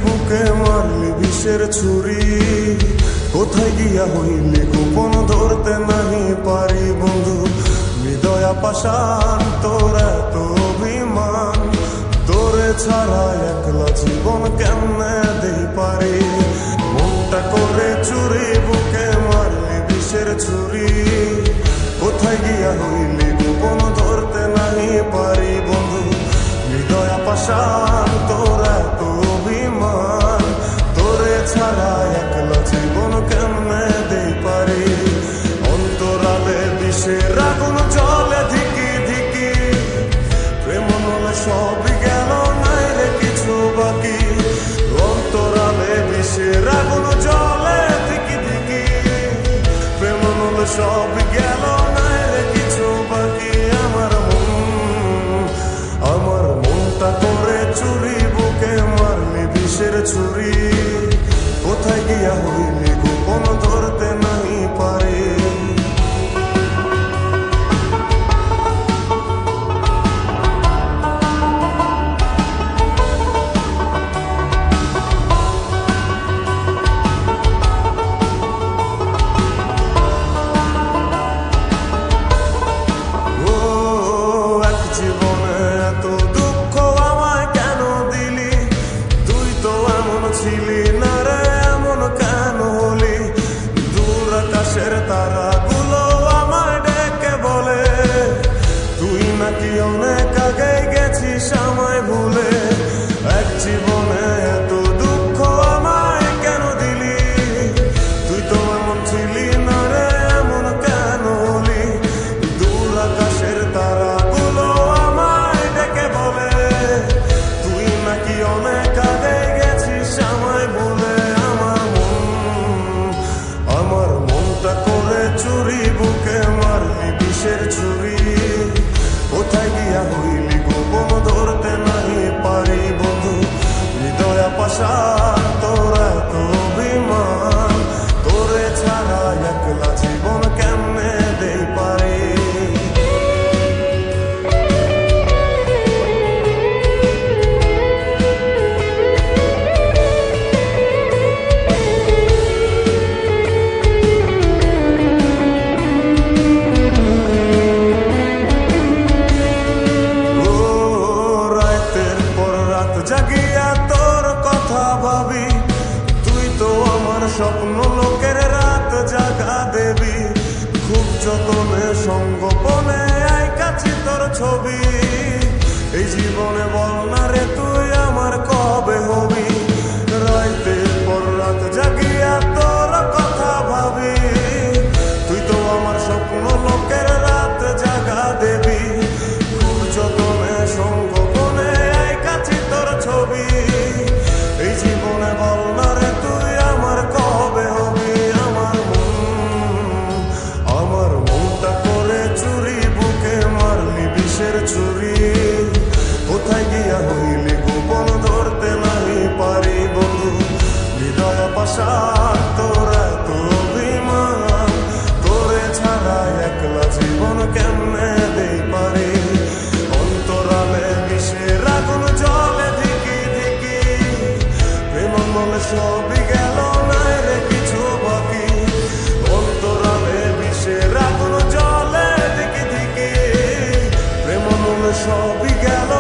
বুকে মারলি বিষের ছুরি, কোথায় গিয়া হইলি গোপন ধরতে নাহি পারি বন্ধু। হৃদয়া পাষাণ তোর এত অভিমান, তোরে ছাড়া একলা জীবন কেমনে দেই পারি। মনটা করে চুরি বুকে মারলি বিষের ছুরি, কোথায় গিয়া হইলি গোপন ধরতে নাহি পারি বন্ধু। হৃদয়া পাষাণ তোর এত অভিমান, তোরে ছাড়া একলা জীবন কেমনে দেই পারি। অন্তরালে বিষের আগুন জ্বলে ধিকি ধিকি, প্রেম নলে সবই গেল নাই রে কিছু বাকি। অন্তরালে বিষের আগুন জ্বলে ধিকি ধিকি, প্রেম নলে সবই গেল নাই রে কিছু বাকি। আমার মনটা করে চুরি বুকে মারলি বিষের ছুরি, কোথায় গিয়া হইলি গোপন ধরতে নাহি পারি। তারাগুলো আমায় ডেকে বলে, তুই নাকি অনেক আগে গেছিস আমায় ভুলে। এক জীবনে এত দুঃখ আমায় কেন দিলি, তুই তো এমন ছিলি না রে এমন কেন হলি। দূর আকাশের তারাগুলো আমায় ডেকে বলে, তুই নাকি অনেক আগে গেছিস আমায় ভুলে। আমার মনটা করে চুরি বুকে মারলি বিষের ছুরি, কোথায় গিয়া হইলি গোপন ধরতে নাহি পারি বন্ধু। হৃদয়া পাষাণ তোর এত অভিমান, তোরে ছাড়া একলা জীবন কেমনে দেই পারি। জাগিয়া তোর কথা ভাবি, তুই তো আমার স্বপ্ন লোকের রাত জাগা দেবী। খুব যতনে সঙ্গোপনে আইকাছি তোর ছবি, এই জীবনে বল না রে তুই আমার কবে হবি। রাতের পর রাত জাগিয়া তোর কথা ভাবি, তুই তো আমার স্বপ্ন লোকের রাত জাগা দেবী। খুব যতনে সঙ্গোপনে আইকাছি তোর ছবি, এই জীবনে বল না রে তুই আমার কবে হবি। আমার মনটা করে চুরি বুকে মারলি বিষের ছুরি, কোথায় গিয়া হইলি গোপন ধরতে নাহি পারি বন্ধু। হৃদয়া পাষাণ তোর এত অভিমান, তোরে ছাড়া একলা জীবন কেমনে দেই পারি। অন্তরালে বিষের আগুন জ্বলে ধিকি ধিকি, প্রেম মনে সবই গেল নাই রে কিছু বাকি। অন্তরালে বিষের আগুন জ্বলে ধিকি ধিকি, প্রেম মনে সবই গেল